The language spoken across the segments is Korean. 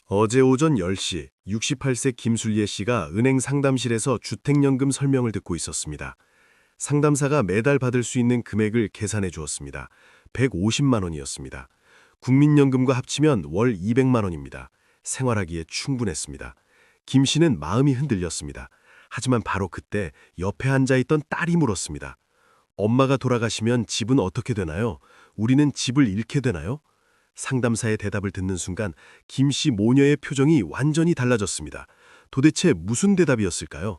어제 오전 10시 68세 김술예 씨가 은행 상담실에서 주택연금 설명을 듣고 있었습니다. 상담사가 매달 받을 수 있는 금액을 계산해 주었습니다. 150만 원이었습니다. 국민연금과 합치면 월 200만 원입니다. 생활하기에 충분했습니다. 김 씨는 마음이 흔들렸습니다. 하지만 바로 그때 옆에 앉아있던 딸이 물었습니다. 엄마가 돌아가시면 집은 어떻게 되나요? 우리는 집을 잃게 되나요? 상담사의 대답을 듣는 순간 김 씨 모녀의 표정이 완전히 달라졌습니다. 도대체 무슨 대답이었을까요?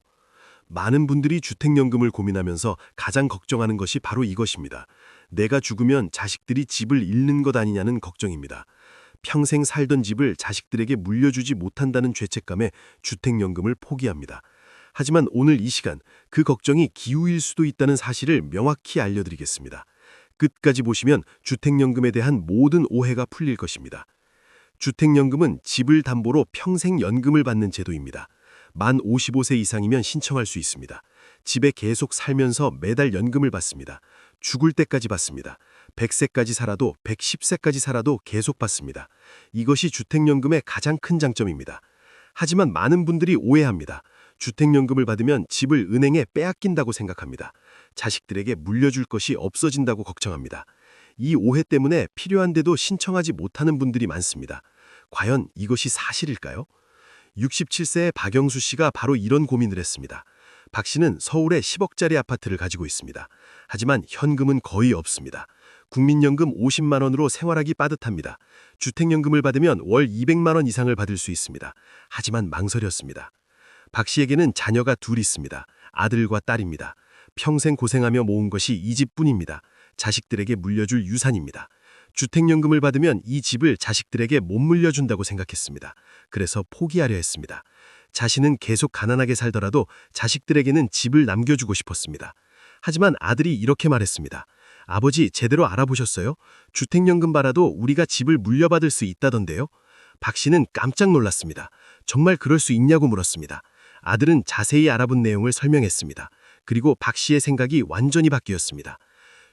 많은 분들이 주택연금을 고민하면서 가장 걱정하는 것이 바로 이것입니다. 내가 죽으면 자식들이 집을 잃는 것 아니냐는 걱정입니다. 평생 살던 집을 자식들에게 물려주지 못한다는 죄책감에 주택연금을 포기합니다. 하지만 오늘 이 시간 그 걱정이 기우일 수도 있다는 사실을 명확히 알려드리겠습니다. 끝까지 보시면 주택연금에 대한 모든 오해가 풀릴 것입니다. 주택연금은 집을 담보로 평생 연금을 받는 제도입니다. 만 55세 이상이면 신청할 수 있습니다. 집에 계속 살면서 매달 연금을 받습니다. 죽을 때까지 받습니다. 100세까지 살아도 110세까지 살아도 계속 받습니다. 이것이 주택연금의 가장 큰 장점입니다. 하지만 많은 분들이 오해합니다. 주택연금을 받으면 집을 은행에 빼앗긴다고 생각합니다. 자식들에게 물려줄 것이 없어진다고 걱정합니다. 이 오해 때문에 필요한데도 신청하지 못하는 분들이 많습니다. 과연 이것이 사실일까요? 67세의 박영수 씨가 바로 이런 고민을 했습니다. 박 씨는 서울에 10억짜리 아파트를 가지고 있습니다. 하지만 현금은 거의 없습니다. 국민연금 50만 원으로 생활하기 빠듯합니다. 주택연금을 받으면 월 200만 원 이상을 받을 수 있습니다. 하지만 망설였습니다. 박 씨에게는 자녀가 둘 있습니다. 아들과 딸입니다. 평생 고생하며 모은 것이 이 집뿐입니다. 자식들에게 물려줄 유산입니다. 주택연금을 받으면 이 집을 자식들에게 못 물려준다고 생각했습니다. 그래서 포기하려 했습니다. 자신은 계속 가난하게 살더라도 자식들에게는 집을 남겨주고 싶었습니다. 하지만 아들이 이렇게 말했습니다. 아버지, 제대로 알아보셨어요? 주택연금 받아도 우리가 집을 물려받을 수 있다던데요? 박 씨는 깜짝 놀랐습니다. 정말 그럴 수 있냐고 물었습니다. 아들은 자세히 알아본 내용을 설명했습니다. 그리고 박 씨의 생각이 완전히 바뀌었습니다.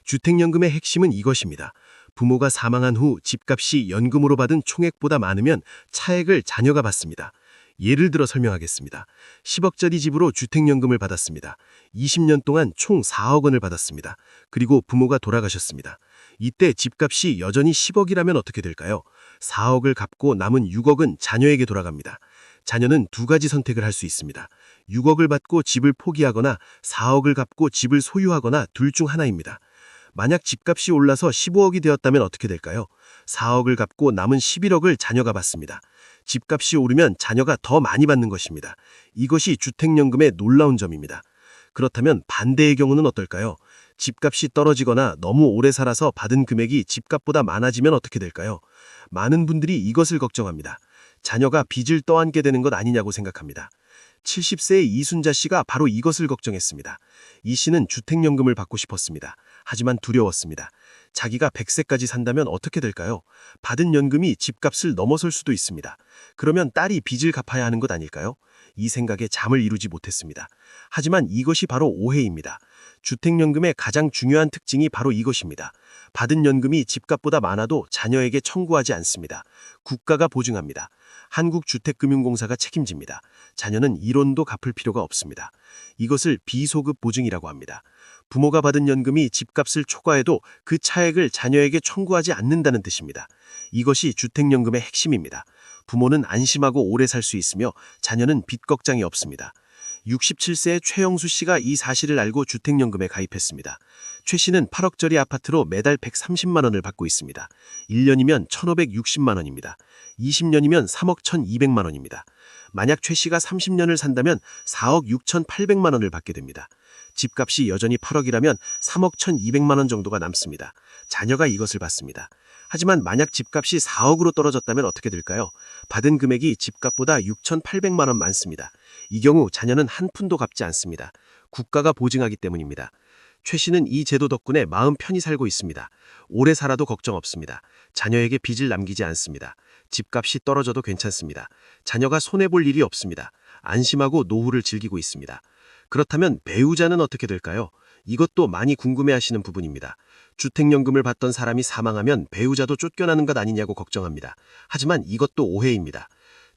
주택연금의 핵심은 이것입니다. 부모가 사망한 후 집값이 연금으로 받은 총액보다 많으면 차액을 자녀가 받습니다. 예를 들어 설명하겠습니다. 10억짜리 집으로 주택연금을 받았습니다. 20년 동안 총 4억 원을 받았습니다. 그리고 부모가 돌아가셨습니다. 이때 집값이 여전히 10억이라면 어떻게 될까요? 4억을 갚고 남은 6억은 자녀에게 돌아갑니다. 자녀는 두 가지 선택을 할 수 있습니다. 6억을 받고 집을 포기하거나 4억을 갚고 집을 소유하거나 둘 중 하나입니다. 만약 집값이 올라서 15억이 되었다면 어떻게 될까요? 4억을 갚고 남은 11억을 자녀가 받습니다. 집값이 오르면 자녀가 더 많이 받는 것입니다. 이것이 주택연금의 놀라운 점입니다. 그렇다면 반대의 경우는 어떨까요? 집값이 떨어지거나 너무 오래 살아서 받은 금액이 집값보다 많아지면 어떻게 될까요? 많은 분들이 이것을 걱정합니다. 자녀가 빚을 떠안게 되는 것 아니냐고 생각합니다. 70세의 이순자 씨가 바로 이것을 걱정했습니다. 이 씨는 주택연금을 받고 싶었습니다. 하지만 두려웠습니다. 자기가 100세까지 산다면 어떻게 될까요? 받은 연금이 집값을 넘어설 수도 있습니다. 그러면 딸이 빚을 갚아야 하는 것 아닐까요? 이 생각에 잠을 이루지 못했습니다. 하지만 이것이 바로 오해입니다. 주택연금의 가장 중요한 특징이 바로 이것입니다. 받은 연금이 집값보다 많아도 자녀에게 청구하지 않습니다. 국가가 보증합니다. 한국주택금융공사가 책임집니다. 자녀는 1원도 갚을 필요가 없습니다. 이것을 비소급 보증이라고 합니다. 부모가 받은 연금이 집값을 초과해도 그 차액을 자녀에게 청구하지 않는다는 뜻입니다. 이것이 주택연금의 핵심입니다. 부모는 안심하고 오래 살 수 있으며 자녀는 빚 걱정이 없습니다. 67세의 최영수 씨가 이 사실을 알고 주택연금에 가입했습니다. 최 씨는 8억짜리 아파트로 매달 130만 원을 받고 있습니다. 1년이면 1,560만 원입니다. 20년이면 3억 1,200만 원입니다. 만약 최 씨가 30년을 산다면 4억 6,800만 원을 받게 됩니다. 집값이 여전히 8억이라면 3억 1,200만 원 정도가 남습니다. 자녀가 이것을 받습니다. 하지만 만약 집값이 4억으로 떨어졌다면 어떻게 될까요? 받은 금액이 집값보다 6,800만 원 많습니다. 이 경우 자녀는 한 푼도 갚지 않습니다. 국가가 보증하기 때문입니다. 최 씨는 이 제도 덕분에 마음 편히 살고 있습니다. 오래 살아도 걱정 없습니다. 자녀에게 빚을 남기지 않습니다. 집값이 떨어져도 괜찮습니다. 자녀가 손해볼 일이 없습니다. 안심하고 노후를 즐기고 있습니다. 그렇다면 배우자는 어떻게 될까요? 이것도 많이 궁금해하시는 부분입니다. 주택연금을 받던 사람이 사망하면 배우자도 쫓겨나는 것 아니냐고 걱정합니다. 하지만 이것도 오해입니다.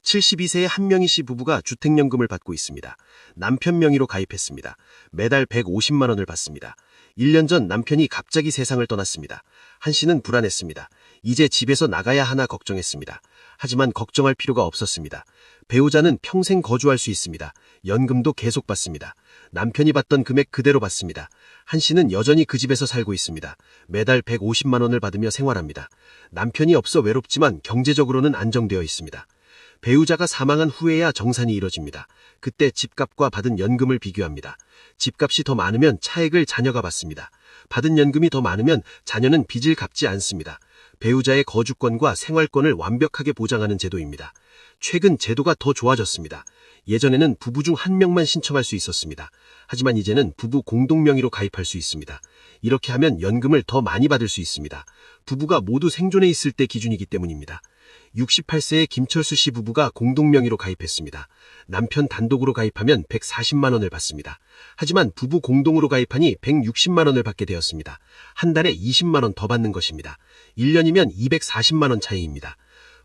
72세의 한명희 씨 부부가 주택연금을 받고 있습니다. 남편 명의로 가입했습니다. 매달 150만 원을 받습니다. 1년 전 남편이 갑자기 세상을 떠났습니다. 한 씨는 불안했습니다. 이제 집에서 나가야 하나 걱정했습니다. 하지만 걱정할 필요가 없었습니다. 배우자는 평생 거주할 수 있습니다. 연금도 계속 받습니다. 남편이 받던 금액 그대로 받습니다. 한 씨는 여전히 그 집에서 살고 있습니다. 매달 150만 원을 받으며 생활합니다. 남편이 없어 외롭지만 경제적으로는 안정되어 있습니다. 배우자가 사망한 후에야 정산이 이뤄집니다. 그때 집값과 받은 연금을 비교합니다. 집값이 더 많으면 차액을 자녀가 받습니다. 받은 연금이 더 많으면 자녀는 빚을 갚지 않습니다. 배우자의 거주권과 생활권을 완벽하게 보장하는 제도입니다. 최근 제도가 더 좋아졌습니다. 예전에는 부부 중 한 명만 신청할 수 있었습니다. 하지만 이제는 부부 공동 명의로 가입할 수 있습니다. 이렇게 하면 연금을 더 많이 받을 수 있습니다. 부부가 모두 생존해 있을 때 기준이기 때문입니다. 68세의 김철수 씨 부부가 공동 명의로 가입했습니다. 남편 단독으로 가입하면 140만 원을 받습니다. 하지만 부부 공동으로 가입하니 160만 원을 받게 되었습니다. 한 달에 20만 원 더 받는 것입니다. 1년이면 240만 원 차이입니다.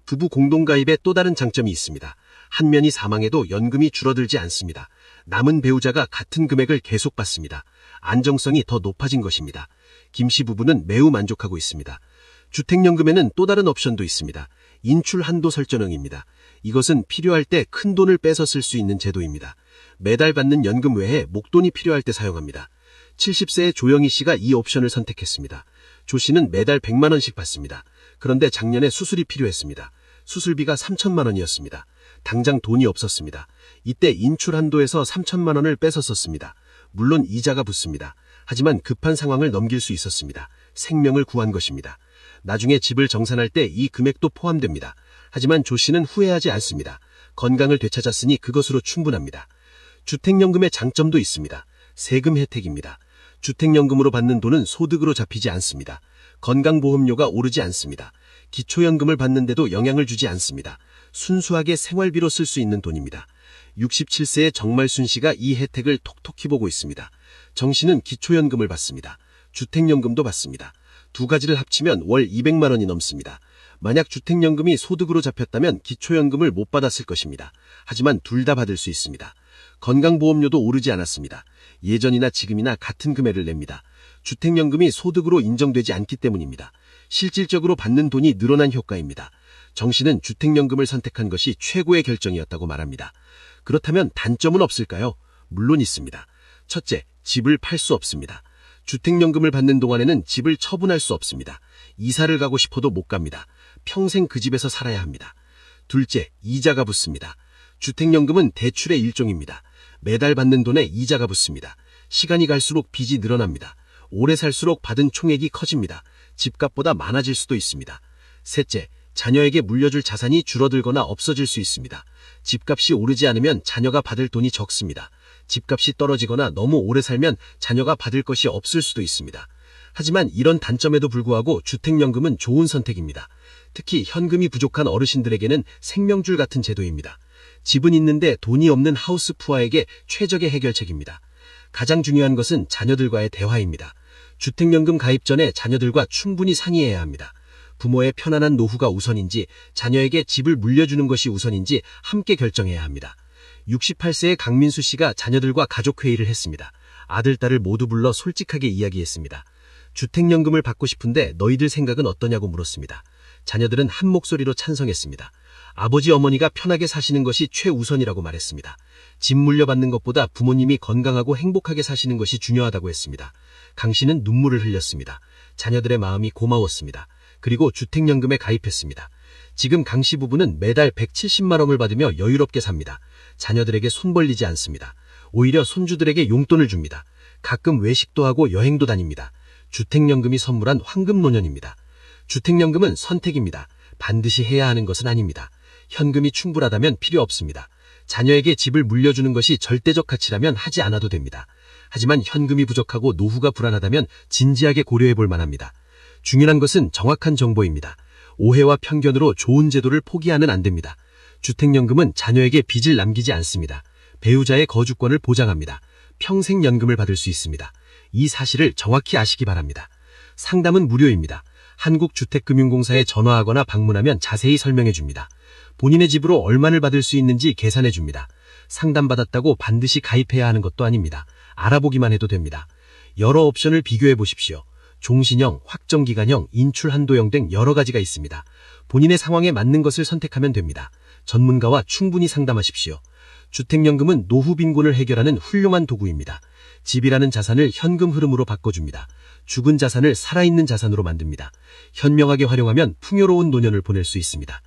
부부 공동가입에 또 다른 장점이 있습니다. 한 면이 사망해도 연금이 줄어들지 않습니다. 남은 배우자가 같은 금액을 계속 받습니다. 안정성이 더 높아진 것입니다. 김 씨 부부는 매우 만족하고 있습니다. 주택연금에는 또 다른 옵션도 있습니다. 인출 한도 설정형입니다. 이것은 필요할 때 큰 돈을 빼서 쓸 수 있는 제도입니다. 매달 받는 연금 외에 목돈이 필요할 때 사용합니다. 70세의 조영희 씨가 이 옵션을 선택했습니다. 조 씨는 매달 100만 원씩 받습니다. 그런데 작년에 수술이 필요했습니다. 수술비가 3천만 원이었습니다. 당장 돈이 없었습니다. 이때 인출 한도에서 3천만 원을 빼서 썼습니다. 물론 이자가 붙습니다. 하지만 급한 상황을 넘길 수 있었습니다. 생명을 구한 것입니다. 나중에 집을 정산할 때 이 금액도 포함됩니다. 하지만 조 씨는 후회하지 않습니다. 건강을 되찾았으니 그것으로 충분합니다. 주택연금의 장점도 있습니다. 세금 혜택입니다. 주택연금으로 받는 돈은 소득으로 잡히지 않습니다. 건강보험료가 오르지 않습니다. 기초연금을 받는데도 영향을 주지 않습니다. 순수하게 생활비로 쓸 수 있는 돈입니다. 67세의 정말순 씨가 이 혜택을 톡톡히 보고 있습니다. 정 씨는 기초연금을 받습니다. 주택연금도 받습니다. 두 가지를 합치면 월 200만 원이 넘습니다. 만약 주택연금이 소득으로 잡혔다면 기초연금을 못 받았을 것입니다. 하지만 둘 다 받을 수 있습니다. 건강보험료도 오르지 않았습니다. 예전이나 지금이나 같은 금액을 냅니다. 주택연금이 소득으로 인정되지 않기 때문입니다. 실질적으로 받는 돈이 늘어난 효과입니다. 정 씨는 주택연금을 선택한 것이 최고의 결정이었다고 말합니다. 그렇다면 단점은 없을까요? 물론 있습니다. 첫째, 집을 팔 수 없습니다. 주택연금을 받는 동안에는 집을 처분할 수 없습니다. 이사를 가고 싶어도 못 갑니다. 평생 그 집에서 살아야 합니다. 둘째, 이자가 붙습니다. 주택연금은 대출의 일종입니다. 매달 받는 돈에 이자가 붙습니다. 시간이 갈수록 빚이 늘어납니다. 오래 살수록 받은 총액이 커집니다. 집값보다 많아질 수도 있습니다. 셋째, 자녀에게 물려줄 자산이 줄어들거나 없어질 수 있습니다. 집값이 오르지 않으면 자녀가 받을 돈이 적습니다. 집값이 떨어지거나 너무 오래 살면 자녀가 받을 것이 없을 수도 있습니다. 하지만 이런 단점에도 불구하고 주택연금은 좋은 선택입니다. 특히 현금이 부족한 어르신들에게는 생명줄 같은 제도입니다. 집은 있는데 돈이 없는 하우스푸어에게 최적의 해결책입니다. 가장 중요한 것은 자녀들과의 대화입니다. 주택연금 가입 전에 자녀들과 충분히 상의해야 합니다. 부모의 편안한 노후가 우선인지 자녀에게 집을 물려주는 것이 우선인지 함께 결정해야 합니다. 68세의 강민수 씨가 자녀들과 가족회의를 했습니다. 아들, 딸을 모두 불러 솔직하게 이야기했습니다. 주택연금을 받고 싶은데 너희들 생각은 어떠냐고 물었습니다. 자녀들은 한 목소리로 찬성했습니다. 아버지, 어머니가 편하게 사시는 것이 최우선이라고 말했습니다. 집 물려받는 것보다 부모님이 건강하고 행복하게 사시는 것이 중요하다고 했습니다. 강 씨는 눈물을 흘렸습니다. 자녀들의 마음이 고마웠습니다. 그리고 주택연금에 가입했습니다. 지금 강 씨 부부는 매달 170만 원을 받으며 여유롭게 삽니다. 자녀들에게 손 벌리지 않습니다. 오히려 손주들에게 용돈을 줍니다. 가끔 외식도 하고 여행도 다닙니다. 주택연금이 선물한 황금노년입니다. 주택연금은 선택입니다. 반드시 해야 하는 것은 아닙니다. 현금이 충분하다면 필요 없습니다. 자녀에게 집을 물려주는 것이 절대적 가치라면 하지 않아도 됩니다. 하지만 현금이 부족하고 노후가 불안하다면 진지하게 고려해 볼 만합니다. 중요한 것은 정확한 정보입니다. 오해와 편견으로 좋은 제도를 포기하면 안 됩니다. 주택연금은 자녀에게 빚을 남기지 않습니다. 배우자의 거주권을 보장합니다. 평생 연금을 받을 수 있습니다. 이 사실을 정확히 아시기 바랍니다. 상담은 무료입니다. 한국주택금융공사에 전화하거나 방문하면 자세히 설명해 줍니다. 본인의 집으로 얼마를 받을 수 있는지 계산해 줍니다. 상담받았다고 반드시 가입해야 하는 것도 아닙니다. 알아보기만 해도 됩니다. 여러 옵션을 비교해 보십시오. 종신형, 확정기간형, 인출한도형 등 여러 가지가 있습니다. 본인의 상황에 맞는 것을 선택하면 됩니다. 전문가와 충분히 상담하십시오. 주택연금은 노후 빈곤을 해결하는 훌륭한 도구입니다. 집이라는 자산을 현금 흐름으로 바꿔줍니다. 죽은 자산을 살아있는 자산으로 만듭니다. 현명하게 활용하면 풍요로운 노년을 보낼 수 있습니다.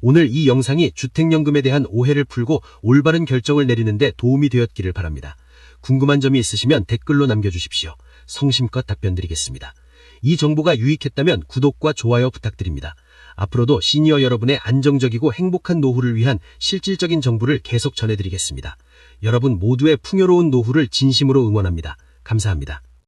오늘 이 영상이 주택연금에 대한 오해를 풀고 올바른 결정을 내리는 데 도움이 되었기를 바랍니다. 궁금한 점이 있으시면 댓글로 남겨주십시오. 성심껏 답변드리겠습니다. 이 정보가 유익했다면 구독과 좋아요 부탁드립니다. 앞으로도 시니어 여러분의 안정적이고 행복한 노후를 위한 실질적인 정보를 계속 전해드리겠습니다. 여러분 모두의 풍요로운 노후를 진심으로 응원합니다. 감사합니다.